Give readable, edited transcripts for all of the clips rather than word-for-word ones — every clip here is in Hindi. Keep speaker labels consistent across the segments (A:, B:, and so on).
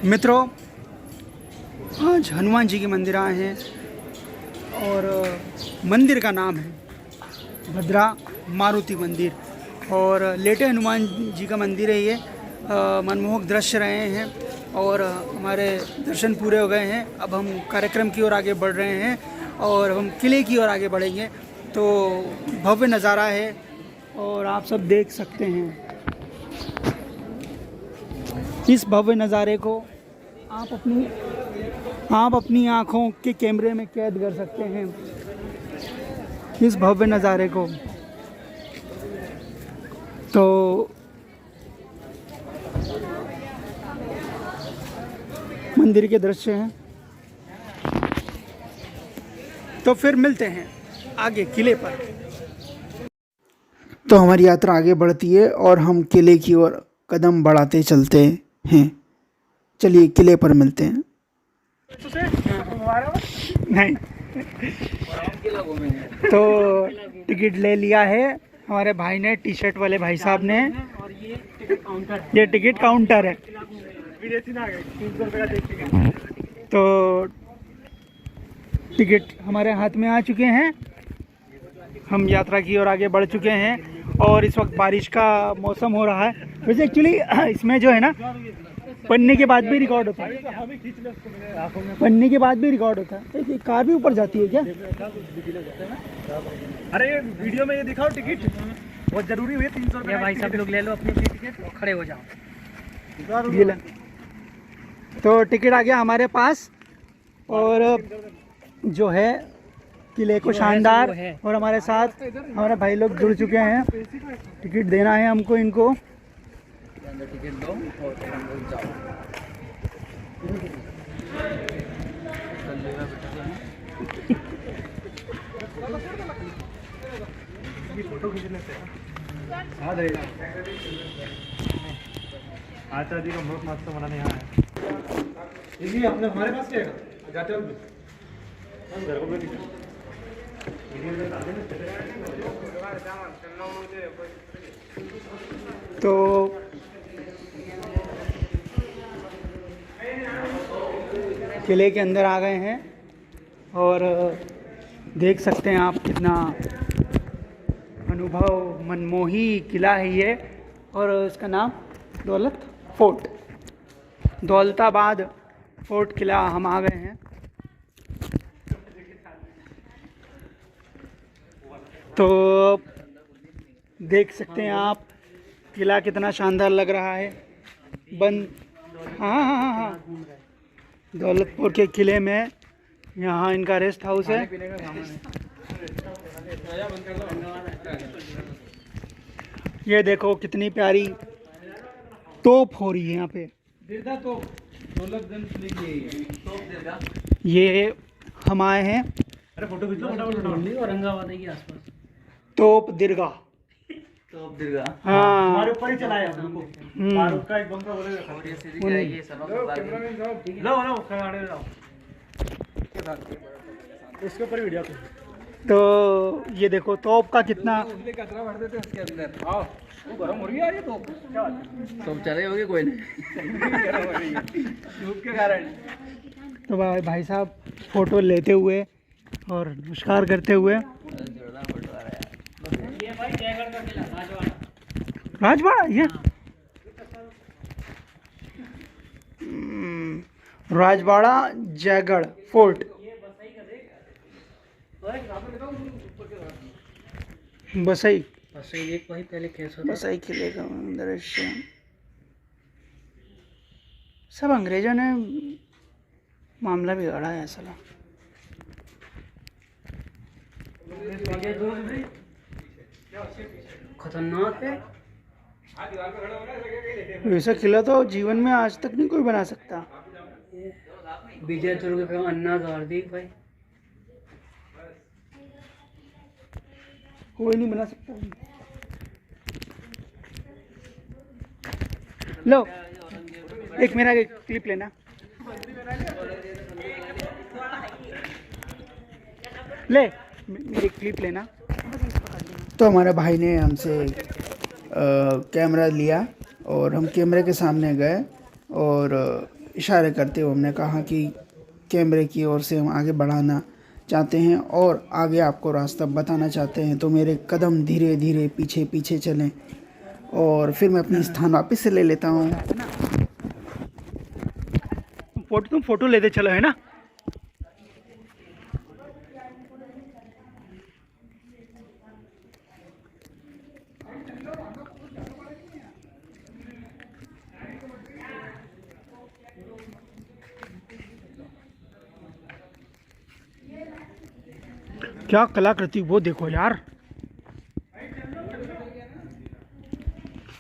A: मित्रों, आज हनुमान जी के मंदिर आए हैं और मंदिर का नाम है भद्रा मारुति मंदिर और लेटे हनुमान जी का मंदिर है ये। मनमोहक दृश्य रहे हैं और हमारे दर्शन पूरे हो गए हैं। अब हम कार्यक्रम की ओर आगे बढ़ रहे हैं और हम किले की ओर आगे बढ़ेंगे। तो भव्य नज़ारा है और आप सब देख सकते हैं इस भव्य नज़ारे को। आप अपनी आँखों के कैमरे में कैद कर सकते हैं इस भव्य नज़ारे को। तो मंदिर के दृश्य हैं। तो फिर मिलते हैं आगे किले पर। तो हमारी यात्रा आगे बढ़ती है और हम किले की ओर कदम बढ़ाते चलते हैं। चलिए किले पर मिलते हैं। नहीं तो टिकट ले लिया है हमारे भाई ने, टी शर्ट वाले भाई साहब ने। ये टिकट काउंटर है। तो टिकट हमारे हाथ में आ चुके हैं। हम यात्रा की ओर आगे बढ़ चुके हैं और इस वक्त बारिश का मौसम हो रहा है। वैसे एक्चुअली इसमें जो है ना, पढ़ने के बाद भी रिकॉर्ड होता है। पढ़ने के बाद भी रिकॉर्ड होता है। कार भी ऊपर जाती है क्या?
B: अरे वीडियो में ये दिखाओ टिकट, बहुत जरूरी है। 300 रुपये भाई सब लोग ले लो अपनी टिकट और खड़े हो जाओ।
A: ये ले। तो टिकट आ गया हमारे पास और जो है किले को शानदार और हमारे साथ हमारे भाई लोग जुड़ चुके हैं। टिकट देना है हमको इनको।
B: टिकट दो और जाओ। फोटो खींचने से आचार्य जी का बहुत मस्त बनाने यहाँ है। इसी अपने हमारे पास क्या है जाते घर को भी
A: तो किले के अंदर आ गए हैं और देख सकते हैं आप कितना अनुभव मनमोही किला है ये। और इसका नाम दौलत फोर्ट, दौलताबाद फोर्ट किला। हम आ गए हैं। तो देख सकते हैं आप किला कितना शानदार लग रहा है। हाँ, दौलतपुर के किले में यहाँ इनका रेस्ट हाउस है। ये देखो कितनी प्यारी तोप हो रही है यहाँ पे। ये हम आए हैं
B: अरे फोटो खींच लो फटाफट। औरंगाबाद के आसपास
A: तोप दीर्घा। हाँ,
B: हमारे ऊपर ही चलाया हमको। फारूक का एक बंदा बोलेगा लो खड़े रहो उसके ऊपर वीडियो।
A: तो ये देखो तोप का कितना
B: कचरा भर देते हैं उसके अंदर। आओ वो गर्म हो रही है। ये तो चले होगे कोई नहीं धूप के कारण।
A: तो भाई साहब फोटो लेते हुए और नमस्कार करते हुए। राजवाड़ा ये राजवाड़ा जयगढ़ फोर्ट। बसई
B: एक वही पहले केस होता।
A: बसई किले का दृश्य। सब अंग्रेजों ने मामला बिगाड़ा है साला।
B: खतरनाक है।
A: वैसा किला तो जीवन में आज तक नहीं कोई बना सकता।
B: विजय दुर्ग पे अन्ना गार्दी भाई
A: कोई नहीं बना सकता। लो एक मेरा क्लिप लेना। ले मेरी क्लिप लेना। तो हमारे भाई ने हमसे कैमरा लिया और हम कैमरे के सामने गए और इशारे करते हुए हमने कहा कि कैमरे की ओर से हम आगे बढ़ाना चाहते हैं और आगे आपको रास्ता बताना चाहते हैं, तो मेरे कदम धीरे धीरे पीछे पीछे चलें और फिर मैं अपनी स्थान वापस से ले लेता हूँ।
C: तुम फोटो लेते चलो, है ना। क्या कलाकृति, वो देखो यार।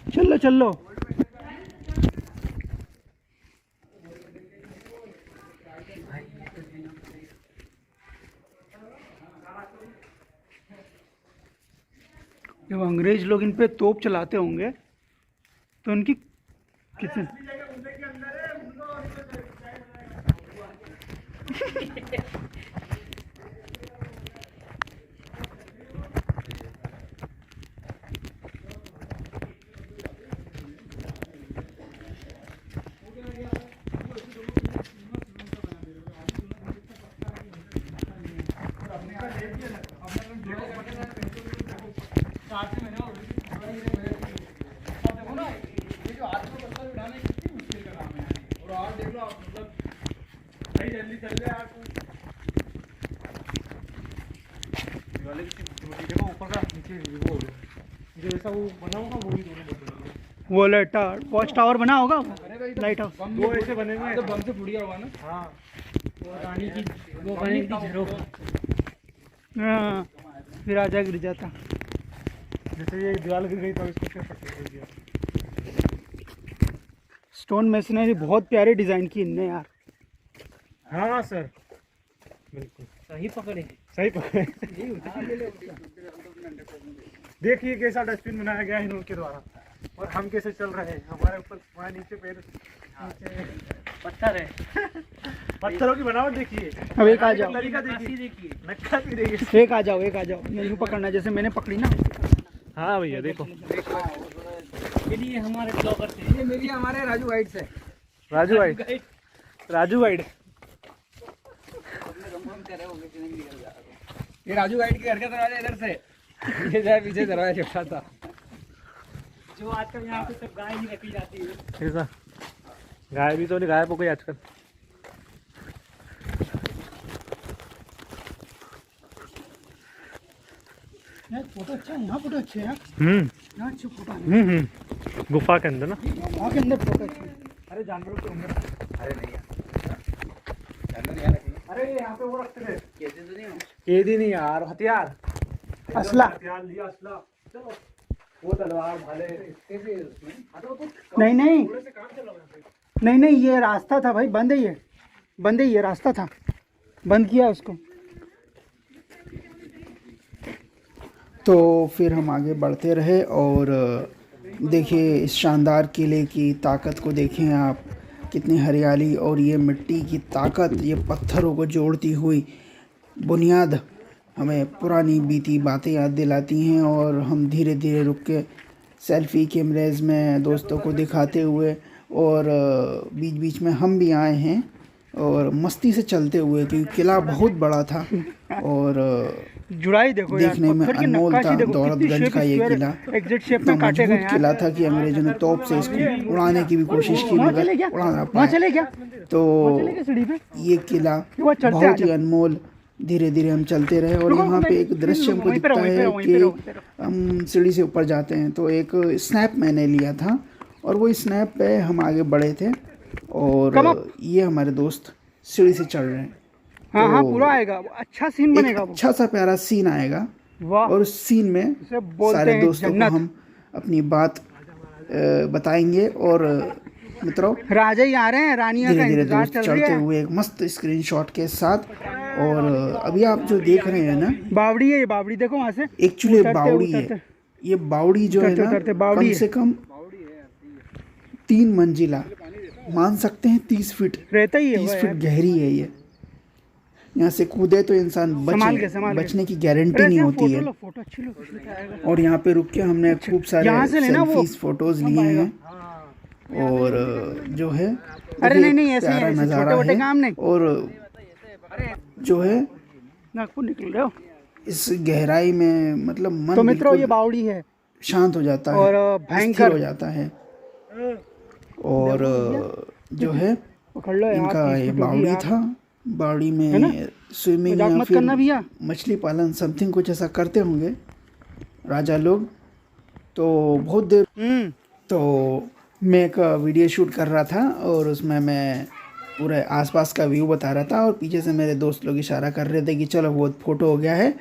C: चल लो चल लो। जब अंग्रेज लोग इन पे तोप चलाते होंगे तो उनकी कितने वो लाइट वॉच टावर बना होगा, लाइट हाउस।
B: दो ऐसे बने हुए हैं, तो बम से फुट गया होगा ना। हाँ,
C: वो रानी की वो बनी थी झरोख। हाँ, फिर आजा गिर जाता।
B: जैसे ये दीवार गिर गई तो इसको फिर पकड़ दिया।
C: स्टोन मेसनरी बहुत प्यारे डिजाइन की इनने यार।
B: हाँ सर, बिल्कुल
C: सही पकड़े,
B: सही पकड़े। देखिए कैसा डस्टबिन बनाया गया है इनके द्वारा, और हम कैसे चल रहे हैं। हमारे ऊपर वहाँ नीचे पैर, नीचे
C: पत्थर है।
B: पत्थरों की बनावट देखिए।
C: अब एक आ जाओ,
B: तरीका देखिए, नक्काशी देखिए।
C: एक आ जाओ, एक आ जाओ। यूँ पकड़ना जैसे मैंने पकड़ी ना।
B: हाँ भैया देखो,
C: ये हमारे ब्लॉगर थे, ये मेरी हमारे राजू गाइड से।
B: Raju wide, Raju wide.
D: ये राजू गाइड के घर का दरवाजा इधर से, ये जाए पीछे दरवाजा छोटा था।
C: जो आजकल यहाँ पे सब गाय नहीं रखी जाती है।
B: ऐसा गाय भी तो नहीं, गायब हो गई आजकल।
C: फोटो अच्छा है, यहाँ फोटो अच्छे हैं यार। यहाँ अच्छे फोटो है।
B: गुफा के अंदर ना,
C: वहाँ के अंदर फोटो अच्छे हैं।
B: अरे जानवरों के अंदर।
D: अरे नहीं यार, जानवर यहाँ रखेंगे।
B: अरे यहाँ पे वो रखते थे
D: कैसे तो नहीं हो?
B: कैदी नहीं यार, हथियार,
C: असला।
B: हथियार लिया, असला। चलो वो तलवार भाले
D: कैसे है उसमें?
C: नहीं नहीं
B: थोड़े से काम चलाओ यहाँ पे।
C: नहीं नहीं, ये रास्ता था भाई, बंद है ये, बंद है ये रास्ता था, बंद किया उसको।
A: तो फिर हम आगे बढ़ते रहे और देखिए इस शानदार किले की ताकत को देखें आप, कितनी हरियाली और ये मिट्टी की ताकत, ये पत्थरों को जोड़ती हुई बुनियाद हमें पुरानी बीती बातें याद दिलाती हैं। और हम धीरे धीरे रुक के सेल्फ़ी कैमरेज़ में दोस्तों को दिखाते हुए और बीच बीच में हम भी आए हैं और मस्ती से चलते हुए, क्योंकि किला बहुत बड़ा था और
C: जुड़ाई देखो यार,
A: देखने में
C: पत्थर की
A: अनमोल
C: नक्काशी
A: था।
C: देखो, कितनी
A: दौलतगंज का ये
C: shape
A: किला
C: square एग्जैक्ट शेप
A: इतना
C: में काटे गए
A: मजबूत
C: हैं।
A: किला था कि अंग्रेजों ने तोप से इसको उड़ाने की भी कोशिश की,
C: वहाँ चले
A: मगर
C: क्या,
A: उड़ा ना
C: वहाँ
A: पाए।
C: चले क्या,
A: तो
C: चले क्या सीढ़ी पे।
A: ये किला
C: वो चढ़ते
A: बहुत ही
C: आजा।
A: अनमोल, धीरे धीरे हम चलते रहे और
C: रुको,
A: यहाँ पे
C: मैं
A: एक दृश्य हमको
C: वहीं पे
A: दिखता
C: रहो, वहीं पे
A: है
C: रहो, वहीं पे रहो, वहीं पे
A: कि
C: रहो।
A: हम सीढ़ी से ऊपर जाते हैं। तो एक स्नैप मैंने लिया था और वो स्नैप पे हम आगे बढ़े थे और ये हमारे दोस्त सीढ़ी से चढ़ रहे हैं।
C: हाँ हाँ,
A: तो
C: पूरा आएगा, अच्छा सीन
A: एक
C: बनेगा वो।
A: अच्छा सा प्यारा सीन आएगा
C: वाह,
A: और उस सीन में
C: इसे बोलते
A: सारे
C: हैं
A: दोस्तों को
C: जन्नत।
A: हम अपनी बात बताएंगे और मित्रों
C: राजा ही आ रहे हैं, रानियां
A: धीरे
C: का
A: धीरे
C: इंतजार
A: दोस्त
C: चल रही
A: चढ़ते
C: है।
A: हुए एक मस्त स्क्रीनशॉट के साथ। और अभी आप जो देख रहे हैं ना,
C: बावड़ी है ये, बावड़ी देखो वहाँ से
A: एक्चुअली
C: उतरते,
A: बावड़ी है।
C: उतरते।
A: ये बावड़ी जो है
C: उतरते,
A: ना,
C: उतरते बावड़ी
A: कम
C: है।
A: से कम 3 मंजिला, मान सकते हैं 30 फीट,
C: रहता ही है
A: 30
C: वो
A: फीट
C: यार।
A: गहरी है ये। यहाँ से कूदे तो इंसान
C: संभाल के, संभाल के।
A: बचने की गारंटी नहीं होती है।
C: फोटो अच्छी लो,
A: और यहाँ पे रुक के हमने खूब सारे
C: यहाँ से लेना वो,
A: सेल्फीज फोटोज लिए हैं।
C: और जो है
A: अरे
C: देखिए,
A: नहीं, ऐसे ही
C: प्यारा
A: ऐसे
C: नज़ारा
A: छोटे-मोटे
C: है।
A: काम नहीं।
C: और जो है
A: नागपुर निकल रहे हो।
C: इस गहराई में मतलब मन
A: तो मित्रों ये
C: बिल्कुल
A: बावड़ी है
C: शांत हो जाता है
A: और
C: स्थिर
A: भयंकर
C: हो जाता है। और जो है
A: पकड़ लो यार,
C: इनका
A: 30
C: ये
A: फीट होगी
C: बावड़ी
A: यार।
C: था। बावड़ी
A: है ना?
C: में स्विमिंग
A: मजाक
C: या
A: मत
C: फिर
A: करना भैया।
C: मछली पालन समथिंग कुछ ऐसा करते होंगे राजा लोग। तो बहुत देर तो मैं एक वीडियो शूट कर रहा था और उसमें मैं पूरे आसपास का व्यू बता रहा था और पीछे से मेरे दोस्त लोग इशारा कर रहे थे कि चलो वो फ़ोटो हो गया है,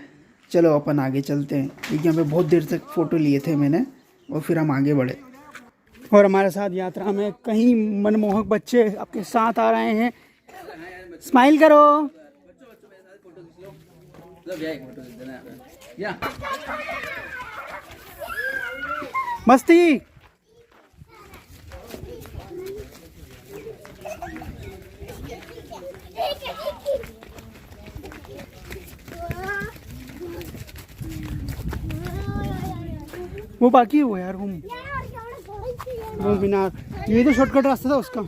C: चलो अपन आगे चलते हैं, क्योंकि यहाँ पे बहुत देर तक फ़ोटो लिए थे मैंने और फिर हम आगे बढ़े।
A: और हमारे साथ यात्रा में कई मनमोहक बच्चे आपके साथ आ रहे हैं। स्माइल करो।
B: या
A: मस्ती। वो बाकी है वो यार, घूम मीनार, ये तो शॉर्टकट रास्ता था उसका।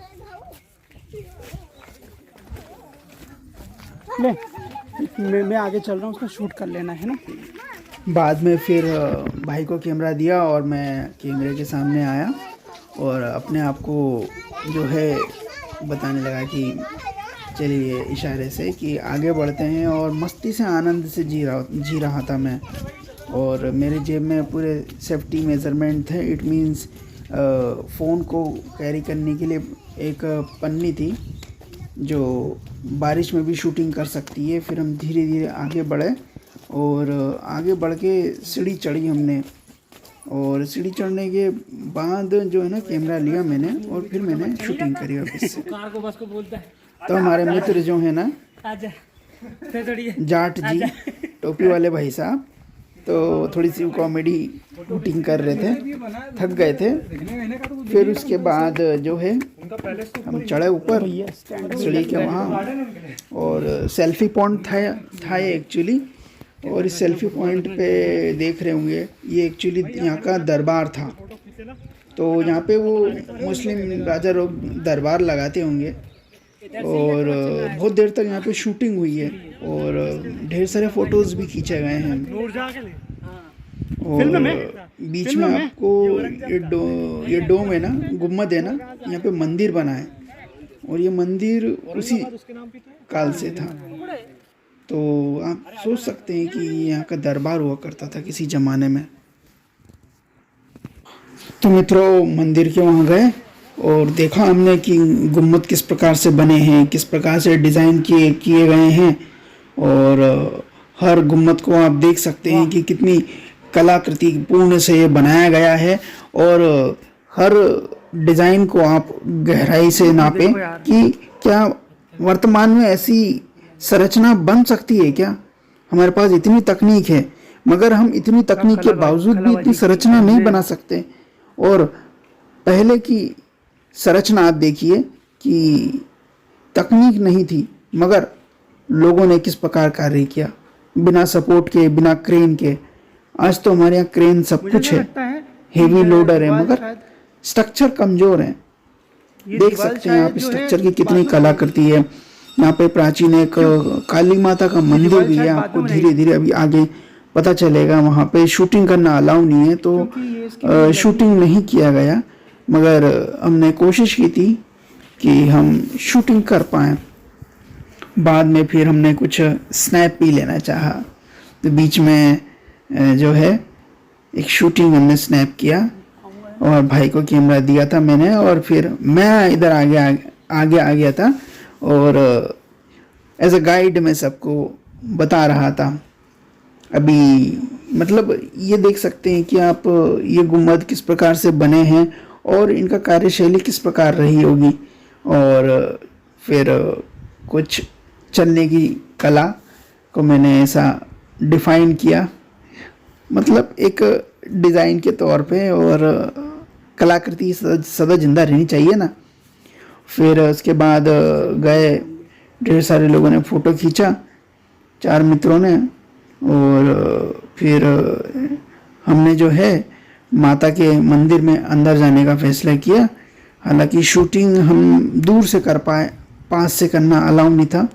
A: ले मैं आगे चल रहा हूँ, उसका शूट कर लेना है ना।
C: बाद में फिर भाई को कैमरा दिया और मैं कैमरे के सामने आया और अपने आप को जो है बताने लगा कि चलिए इशारे से कि आगे बढ़ते हैं, और मस्ती से आनंद से जी रहा था मैं। और मेरे जेब में पूरे सेफ्टी मेजरमेंट थे। इट मींस फ़ोन को कैरी करने के लिए एक पन्नी थी जो बारिश में भी शूटिंग कर सकती है। फिर हम धीरे धीरे आगे बढ़े और आगे बढ़ के सीढ़ी चढ़ी हमने, और सीढ़ी चढ़ने के बाद जो है ना कैमरा लिया मैंने और फिर मैंने शूटिंग करी वापस से।
D: कार को बस को बोलता है
C: तो हमारे मित्र जो है ना
D: आजा, फिर थोड़ी
C: जाट जी, टोपी वाले भाई साहब, तो थोड़ी सी कॉमेडी शूटिंग कर रहे थे, थक गए थे। फिर उसके बाद जो है हम चढ़े ऊपर सीढ़ी के वहाँ, और सेल्फी पॉइंट था ये एक्चुअली। और इस सेल्फी पॉइंट पे देख रहे होंगे, ये एक्चुअली यहाँ का दरबार था। तो यहाँ पे वो मुस्लिम राजा लोग दरबार लगाते होंगे, और बहुत देर तक यहाँ पे शूटिंग हुई है और ढेर सारे फोटोज़ भी खींचे गए हैं। और बीच में आपको ये डोम है ना, गुम्बद है ना, यहाँ पे मंदिर बना है, और ये मंदिर उसी काल से था। तो आप सोच सकते हैं कि यहाँ का दरबार हुआ करता था किसी ज़माने में। तो मित्रों मंदिर के वहाँ गए और देखा हमने कि गुम्बद किस प्रकार से बने हैं, किस प्रकार से डिज़ाइन किए गए हैं। और हर गुम्बद को आप देख सकते हैं कि कितनी कलाकृति पूर्ण से ये बनाया गया है, और हर डिज़ाइन को आप गहराई से नापें कि क्या वर्तमान में ऐसी संरचना बन सकती है क्या। हमारे पास इतनी तकनीक है, मगर हम इतनी तकनीक के बावजूद भी इतनी संरचना नहीं बना सकते। और पहले की संरचना आप देखिए कि तकनीक नहीं थी, मगर लोगों ने किस प्रकार कार्य किया बिना सपोर्ट के, बिना क्रेन के। आज तो हमारे यहाँ क्रेन सब कुछ है, हेवी लोडर है, मगर स्ट्रक्चर कमज़ोर है। देख सकते हैं आप स्ट्रक्चर की कितनी कलाकृति है। यहाँ पे प्राचीन एक काली माता का मंदिर भी है, आपको धीरे धीरे अभी आगे पता चलेगा। वहाँ पे शूटिंग करना अलाउ नहीं है, तो शूटिंग नहीं किया गया, मगर हमने कोशिश की थी कि हम शूटिंग कर पाएँ। बाद में फिर हमने कुछ स्नैप भी लेना चाहा, तो बीच में जो है एक शूटिंग हमने स्नैप किया और भाई को कैमरा दिया था मैंने, और फिर मैं इधर आगे आ गया था और एज अ गाइड मैं सबको बता रहा था। अभी मतलब ये देख सकते हैं कि आप ये गुम्बद किस प्रकार से बने हैं और इनका कार्यशैली किस प्रकार रही होगी। और फिर कुछ चलने की कला को मैंने ऐसा डिफाइन किया, मतलब एक डिज़ाइन के तौर पे, और कलाकृति सदा जिंदा रहनी चाहिए ना। फिर उसके बाद गए, ढेर सारे लोगों ने फ़ोटो खींचा, 4 मित्रों ने, और फिर हमने जो है माता के मंदिर में अंदर जाने का फैसला किया। हालांकि शूटिंग हम दूर से कर पाए, पास से करना अलाउ नहीं था।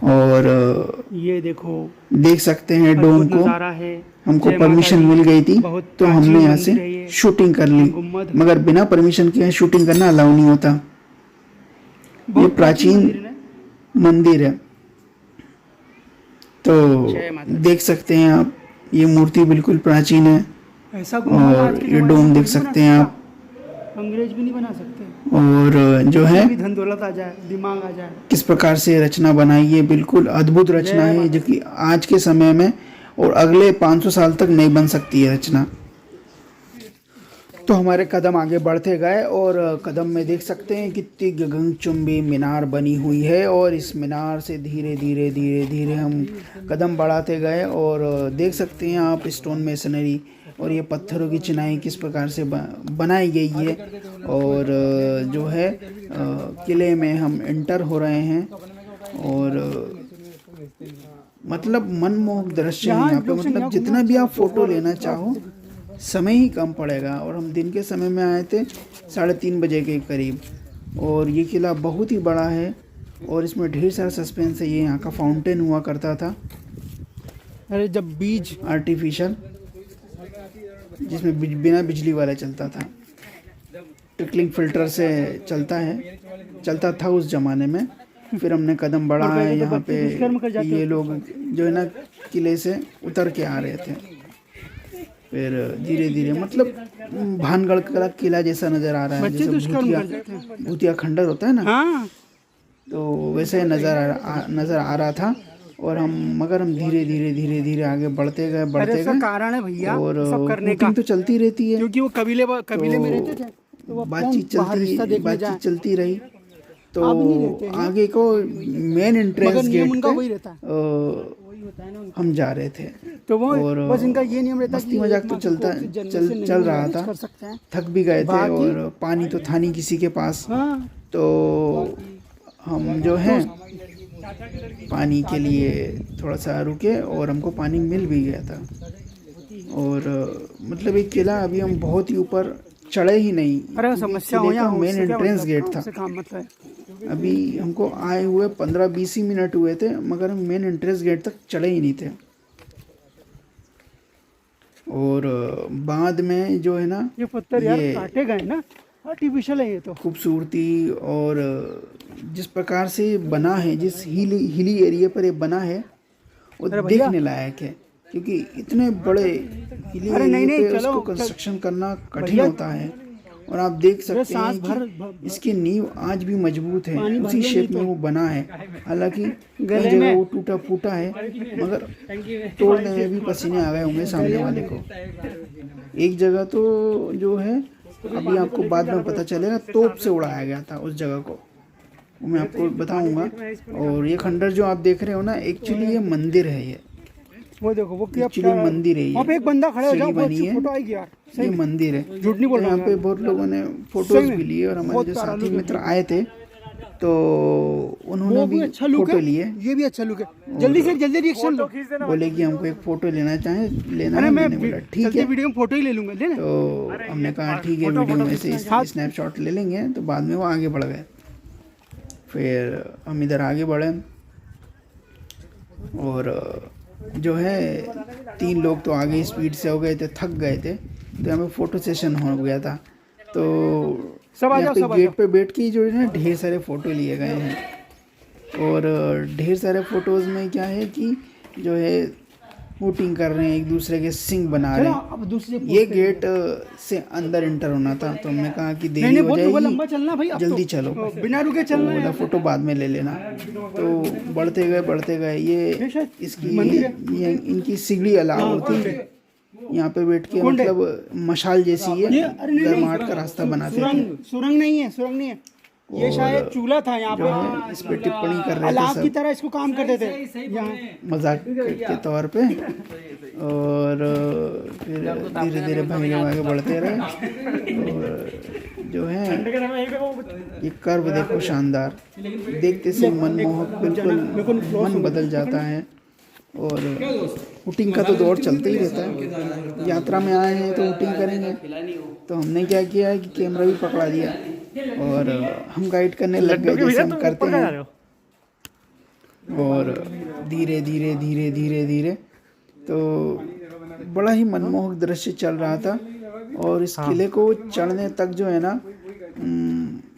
C: और
A: ये देखो
C: देख सकते हैं डोम
A: अद्भुत
C: को,
A: नज़ारा है।
C: हमको
A: जय माता
C: परमिशन
A: दी।
C: मिल गई थी
A: बहुत
C: तो
A: प्राचीन
C: हमने यहाँ
A: मंदिर है
C: से
A: ये।
C: शूटिंग कर ली,
A: गुम्बद।
C: मगर बिना परमिशन के शूटिंग करना अलाउ नहीं होता। ये
A: बहुत
C: प्राचीन
A: मंदिर है।
C: मंदिर है। तो
A: जय माता दी।
C: देख सकते हैं आप, ये मूर्ति बिल्कुल प्राचीन है।
A: ऐसा गुम्बद आज
C: और
A: के
C: ये
A: ज़माने
C: डोम
A: में
C: देख
A: कोई नहीं
C: सकते
A: बना
C: हैं
A: सकता।
C: आप।
A: अंग्रेज भी नहीं बना सकते।
C: और जो है
A: भी धन दौलत आ जाए, दिमाग आ जाए।
C: किस प्रकार से रचना बनाई है, बिल्कुल अद्भुत रचना है जो कि आज के समय में और अगले 500 साल तक नहीं बन सकती है रचना। तो हमारे कदम आगे बढ़ते गए और कदम में देख सकते हैं कितनी गगनचुंबी मीनार बनी हुई है। और इस मीनार से धीरे धीरे धीरे धीरे हम कदम बढ़ाते गए और देख सकते हैं आप स्टोन मेसनरी और ये पत्थरों की चिनाई किस प्रकार से बनाई गई है। और जो है किले में हम एंटर हो रहे हैं और मतलब मनमोहक दृश्य है यहाँ पे। मतलब जितना भी आप फोटो लेना चाहो समय ही कम पड़ेगा। और हम दिन के समय में आए थे 3:30 बजे के करीब। और ये किला बहुत ही बड़ा है और इसमें ढेर सारा सस्पेंस है। ये यहाँ का फाउंटेन हुआ करता था,
A: अरे जब बीज
C: आर्टिफिशियल, जिसमें बिना बिजली वाला चलता था, ट्रिकलिंग फिल्टर से चलता था उस ज़माने में। फिर हमने कदम बढ़ाया यहाँ पे। ये लोग जो है ना किले से उतर के आ रहे थे। फिर धीरे धीरे मतलब भानगढ़ का किला जैसा नज़र आ रहा है, जैसे भूतिया खंडर होता है ना,
A: हाँ।
C: तो वैसे नज़र आ रहा था। और मगर हम धीरे धीरे आगे बढ़ते गए
A: कारण है भैया
C: और
A: सब करने का,
C: तो चलती रहती है
A: क्योंकि वो कबीले में रहते थे तो वो
C: बातचीत चलती रही। तो आगे को मेन एंट्रेंस गेट पे हम जा रहे थे।
A: तो वो
C: और
A: बस इनका ये नियम रहता
C: मस्ती मजाक तो चल रहा था। थक भी गए थे और पानी तो था नहीं किसी के पास। तो हम जो है पानी के लिए थोड़ा सा रुके और हमको पानी मिल भी गया था। और मतलब एक किला अभी हम बहुत ही ऊपर चढ़े ही नहीं।
A: अरे समस्या हो या
C: मेन एंट्रेंस गेट था। अभी हमको आए हुए 15-20 ही मिनट हुए थे, मगर हम मेन एंट्रेंस गेट तक चढ़े ही नहीं थे। और बाद में जो है ना
A: ये पत्थर यार काटे गए ना, आर्टिफिशियल है ये तो।
C: खूबसूरती और जिस प्रकार से बना है, जिस हिली एरिया पर ये बना है, वो देखने लायक है। क्योंकि इतने बड़े हिली एरिया पे उसको कंस्ट्रक्शन करना कठिन होता है। और आप देख सकते हैं कि इसकी नींव आज भी मजबूत है, उसी शेप में वो बना है। हालांकि कई जगह वो टूटा फूटा है, मगर तोड़ने में भी पसीने आ गए होंगे सामने वाले को। एक जगह तो जो है अभी आपको बाद में पता चलेगा, तोप से उड़ाया गया था उस जगह को, वो मैं आपको बताऊंगा। और ये खंडर जो आप देख रहे हो ना, एक्चुअली ये मंदिर है। ये
A: वो देखो वो
C: एक्चुअली मंदिर है।
A: वहाँ पे एक बंदा खड़ा है, जाओ
C: बनी है,
A: फोटो आएगी यार।
C: ये मंदिर है।
A: झूठ नहीं बोल रहा।
C: यहाँ पे बहुत लोगों ने फोटोज भी लिए और हमारे जो साथी मित्र आए थे तो उन्होंने भी फोटो लिए।
A: ये भी अच्छा लुक है। जल्दी रिएक्शन लो।
C: बोले कि हमको एक फोटो लेना है। मैंने बोला ठीक है,
A: वीडियो में फोटो ही ले लूंगा।
C: तो हमने कहा ठीक है, वीडियो में से स्नैपशॉट ले लेंगे। तो बाद में वो आगे बढ़ गए। फिर हम इधर आगे बढ़े और जो है 3 लोग तो आगे स्पीड से हो गए थे, थक गए थे, तो हमें फ़ोटो सेशन हो गया था। तो यहाँ पे गेट पे बैठ के जो है ना ढेर सारे फ़ोटो लिए गए हैं। और ढेर सारे फ़ोटोज़ में क्या है कि जो है वोटिंग कर रहे हैं, एक दूसरे के सिंग बना रहे हैं। ये गेट से अंदर एंटर होना था, तो हमने कहा कि देरी हो जाएगी, जल्दी चलो,
A: बिना रुके चलना
C: है, फोटो बाद में ले लेना। तो बढ़ते गए। ये इसकी इनकी सिगड़ी अलाव होती है, यहाँ पे बैठ के मतलब मशाल जैसी है, गर्माहट का रास्ता बनाते थे।
A: सुरंग नहीं है, ये शायद चूल्हा था यहाँ पे।
C: इस पे टिप्पणी कर रहे थे सब,
A: की तरह इसको काम करते थे यहाँ
C: मजाक के तौर पे। और फिर धीरे धीरे भाई लोग आगे बढ़ते रहे। और जो है ये कर्व देखो शानदार, देखते से मनमोहक, बिल्कुल मन बदल जाता है। और शूटिंग का तो दौर चलता ही रहता है। यात्रा में आए हैं तो शूटिंग करेंगे। तो हमने क्या किया है कि कैमरा भी पकड़ा दिया और हम गाइड करने लग गए जैसे हम करते हैं। और धीरे धीरे धीरे धीरे धीरे तो बड़ा ही मनमोहक दृश्य चल रहा था। और इस किले को चढ़ने तक जो है ना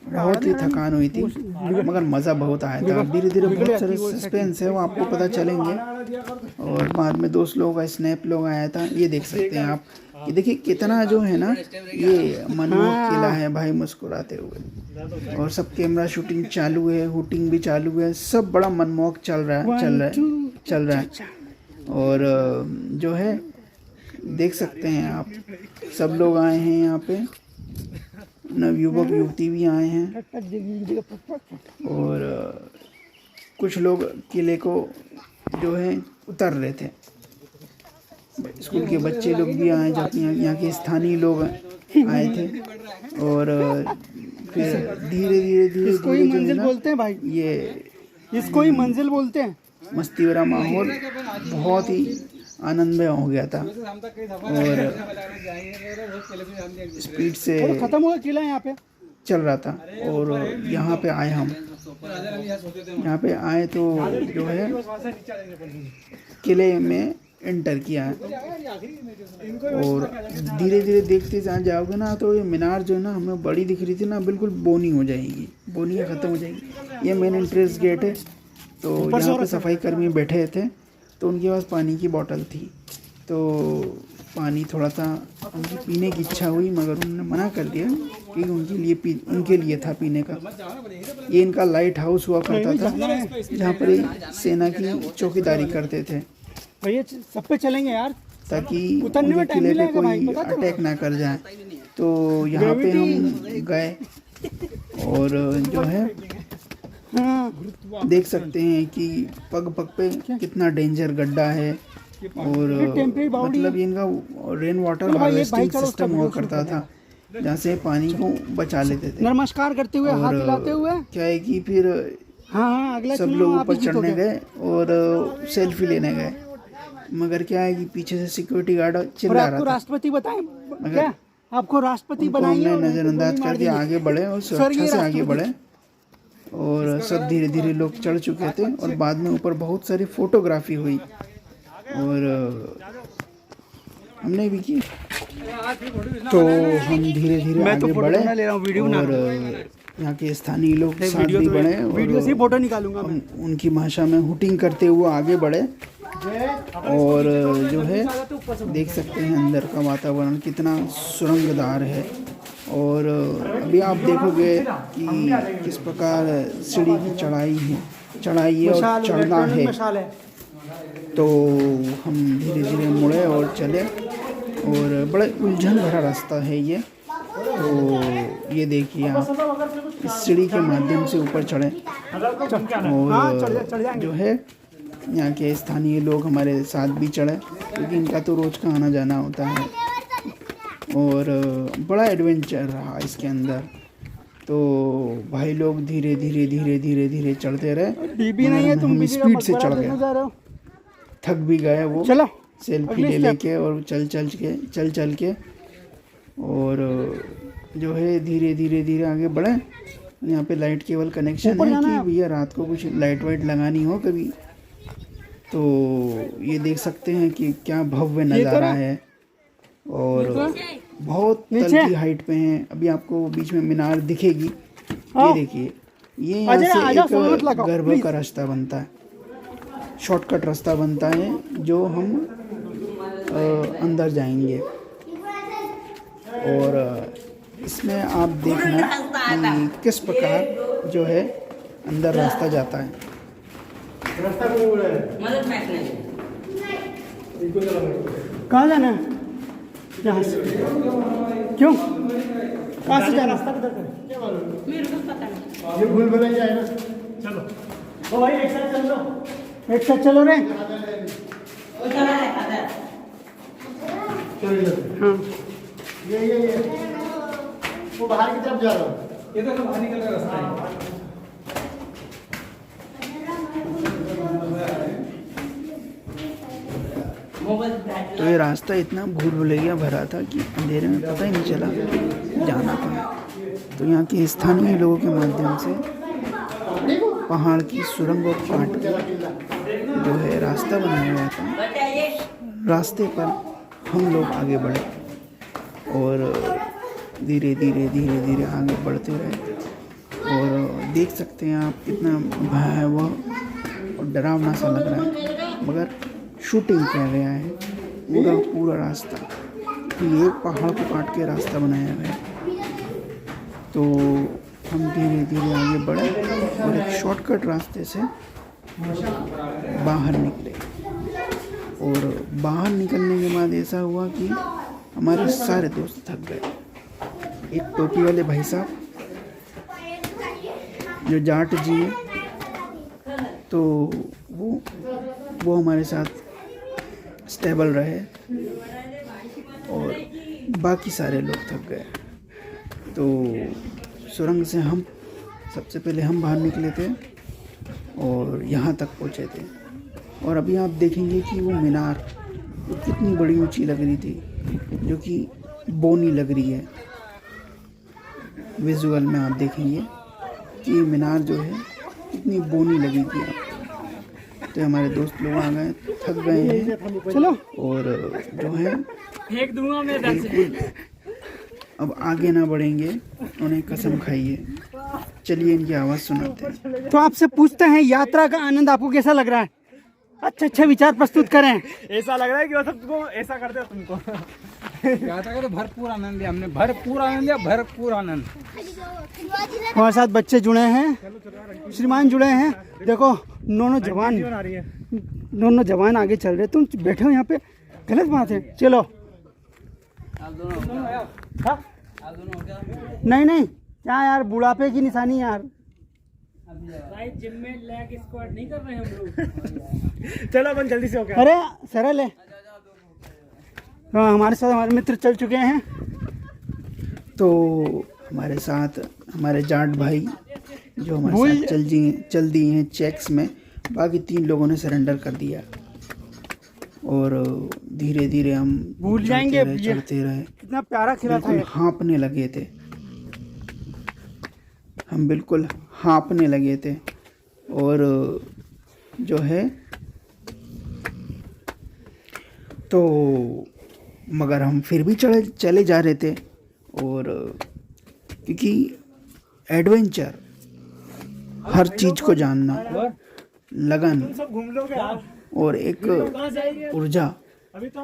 C: बहुत ही थकान हुई थी, मगर मज़ा बहुत आया था। धीरे धीरे बहुत सारे सस्पेंस है वो आपको पता चलेंगे। और बाद में दोस्त लोगों का स्नैप लोग आया था, ये देख सकते हैं आप। ये देखिए कितना जो है ना ये मनमोहक किला है भाई, मुस्कुराते हुए। और सब कैमरा शूटिंग चालू है, हुटिंग भी चालू है, सब बड़ा मनमोहक चल रहा है। और जो है देख सकते हैं आप, सब लोग आए हैं यहाँ पे, नवयुवक युवती भी आए हैं। और कुछ लोग किले को जो है उतर रहे थे। स्कूल के बच्चे लोग भी आए, जबकि यहाँ के स्थानीय लोग आए थे। और फिर धीरे धीरे धीरे
A: इसको ही मंजिल बोलते हैं भाई,
C: ये
A: इसको ही मंजिल बोलते हैं।
C: मस्ती भरा माहौल बहुत ही आनंदमय हो गया था। और स्पीड से
A: खत्म हुआ किला यहाँ पे
C: चल रहा था। और यहाँ पे आए हम, यहाँ पे आए तो जो है किले में एंटर किया है। और धीरे धीरे देखते जाओगे ना तो ये मीनार जो है ना हमें बड़ी दिख रही थी ना, बिल्कुल बोनी हो जाएगी, बोनी ख़त्म हो जाएगी। ये मेन एंट्रेंस गेट है। तो यहाँ पे सफाई कर्मी बैठे थे, तो उनके पास पानी की बोतल थी। तो पानी थोड़ा सा उनकी पीने की इच्छा हुई, मगर उन्होंने मना कर दिया क्योंकि उनके लिए था पीने का। ये इनका लाइट हाउस हुआ करता था, जहाँ पर ये सेना की चौकीदारी करते थे।
A: भैया सब पे चलेंगे यार,
C: ताकि
A: उतरने में
C: किले पे कोई
A: भाई,
C: अटैक ना कर जाए। तो यहाँ पे हम गए और जो है देख सकते हैं कि पग पग पे कितना डेंजर गड्ढा है। और मतलब इनका रेन वाटर हार्वेस्टिंग सिस्टम हुआ करता था, जहाँ से पानी को बचा लेते थे।
A: नमस्कार करते हुए, हाथ हिलाते हुए।
C: क्या है कि फिर
A: अगला
C: सब लोग ऊपर चढ़ने गए और सेल्फी लेने गए, मगर क्या है कि पीछे से सिक्योरिटी गार्ड चिल्ला रहा था।
A: राष्ट्रपति बताएं क्या आपको, राष्ट्रपति बनाएंगे।
C: हमने नजरअंदाज करके आगे बढ़े और सुरक्षा से आगे बढ़े। और सब धीरे धीरे लोग चढ़ चुके थे और बाद में ऊपर बहुत सारी फोटोग्राफी हुई और हमने भी की। तो हम धीरे धीरे आगे बढ़े और यहाँ के स्थानीय लोग साथ भी बढ़े और
A: फोटो निकालूंगा
C: हम उनकी भाषा में हुटिंग करते हुए आगे बढ़े। और जो है देख सकते हैं अंदर का वातावरण कितना सुरंगदार है। और अभी आप देखोगे कि किस प्रकार सीढ़ी की चढ़ाई है और चढ़ना है। तो हम धीरे धीरे मुड़े और चले और बड़ा उलझन भरा रास्ता है ये। तो ये देखिए आप इस सीढ़ी के माध्यम से ऊपर चढ़े और जो है यहाँ के स्थानीय लोग हमारे साथ भी चढ़े, क्योंकि इनका तो रोज़ का आना जाना होता है। और बड़ा एडवेंचर रहा इसके अंदर। तो भाई लोग धीरे धीरे धीरे धीरे धीरे चढ़ते रहे। हम स्पीड से चढ़ गए, थक भी गए वो सेल्फी ले लेके और चल के और जो है धीरे धीरे धीरे आगे बढ़े। यहाँ पे लाइट केबल कनेक्शन है कि भैया रात को कुछ लाइट वाइट लगानी हो कभी तो ये देख सकते हैं कि क्या भव्य नज़ारा है। और बहुत तल की हाइट पे हैं। अभी आपको बीच में मीनार दिखेगी, ये देखिए। ये यहाँ से एक गर्भ का रास्ता बनता है, शॉर्टकट रास्ता बनता है जो हम अंदर जाएंगे। और इसमें आप देखना कि किस प्रकार जो है अंदर रास्ता जाता है।
A: कहाँ जाना है? यहाँ से क्यों? कहाँ से जाना? रास्ता किधर है? मेरे को पता नहीं। ये भूल भुलैया है ना। चलो ओ भाई एक साथ चल लो, एक साथ चलो रे। वो चला है हाँ ये वो बाहर की तरफ जा रहा हूँ। ये तो बाहर निकल का रास्ता है।
C: तो ये रास्ता इतना भूल भुलैया भरा था कि अंधेरे में पता ही नहीं चला जाना था। तो यहाँ के स्थानीय लोगों के माध्यम से पहाड़ की सुरंग और काट के जो है रास्ता बनाया गया था। रास्ते पर हम लोग आगे बढ़े और धीरे धीरे आगे बढ़ते रहे। और देख सकते हैं आप कितना भयावह और डरावना सा लग रहा है, मगर शूटिंग किया गया है पूरा रास्ता। ये एक पहाड़ को काट के रास्ता बनाया गया है। तो हम धीरे आगे बढ़े और एक शॉर्टकट रास्ते से बाहर निकले। और बाहर निकलने के बाद ऐसा हुआ कि हमारे सारे दोस्त थक गए। एक टोपी वाले भाई साहब जो जाट जी हैं, तो वो हमारे साथ स्टेबल रहे और बाकी सारे लोग थक गए। तो सुरंग से हम सबसे पहले हम बाहर निकले थे और यहाँ तक पहुँचे थे। और अभी आप देखेंगे कि वो मीनार कितनी बड़ी ऊंची लग रही थी, जो कि बोनी लग रही है। विजुअल में आप देखेंगे कि मीनार जो है कितनी बोनी लगी थी आप। तो हमारे दोस्त लोग आ गए, थक गए हैं, चलो। और जो है बिल्कुल अब आगे ना बढ़ेंगे, उन्हें कसम खाई है। चलिए इनकी आवाज़ सुनाते हैं।
A: तो आपसे पूछते हैं, यात्रा का आनंद आपको कैसा लग रहा है? अच्छे विचार प्रस्तुत करें।
D: ऐसा लग रहा है कि मतलब तुमको ऐसा करते हो तुमको। यात्रा का तो भरपूर आनंद लिया हमने, भरपूर आनंद।
A: हमारे साथ बच्चे जुड़े हैं, श्रीमान जुड़े हैं। देखो दोनों जवान आगे चल रहे। तुम बैठे हो यहाँ पे, गलत बात है। चलो नहीं क्या यार, बुढ़ापे की निशानी यार।
D: जिम में लेग स्क्वाट नहीं कर रहे हम लोग। चलो अपन जल्दी से हो गया।
A: अरे सरल है। हाँ, हमारे साथ हमारे मित्र चल चुके हैं।
C: तो हमारे साथ हमारे जाट भाई जो हमारे साथ चल दिए हैं चेक्स में। बाकी 3 लोगों ने सरेंडर कर दिया और धीरे हम
A: भूल जाएंगे।
C: चढ़ते रहे।
A: कितना प्यारा खिला था।
C: हाँपने लगे थे हम, बिल्कुल हाँपने लगे थे। और जो है तो मगर हम फिर भी चले जा रहे थे। और क्योंकि एडवेंचर, हर चीज़ को जानना, लगन और एक ऊर्जा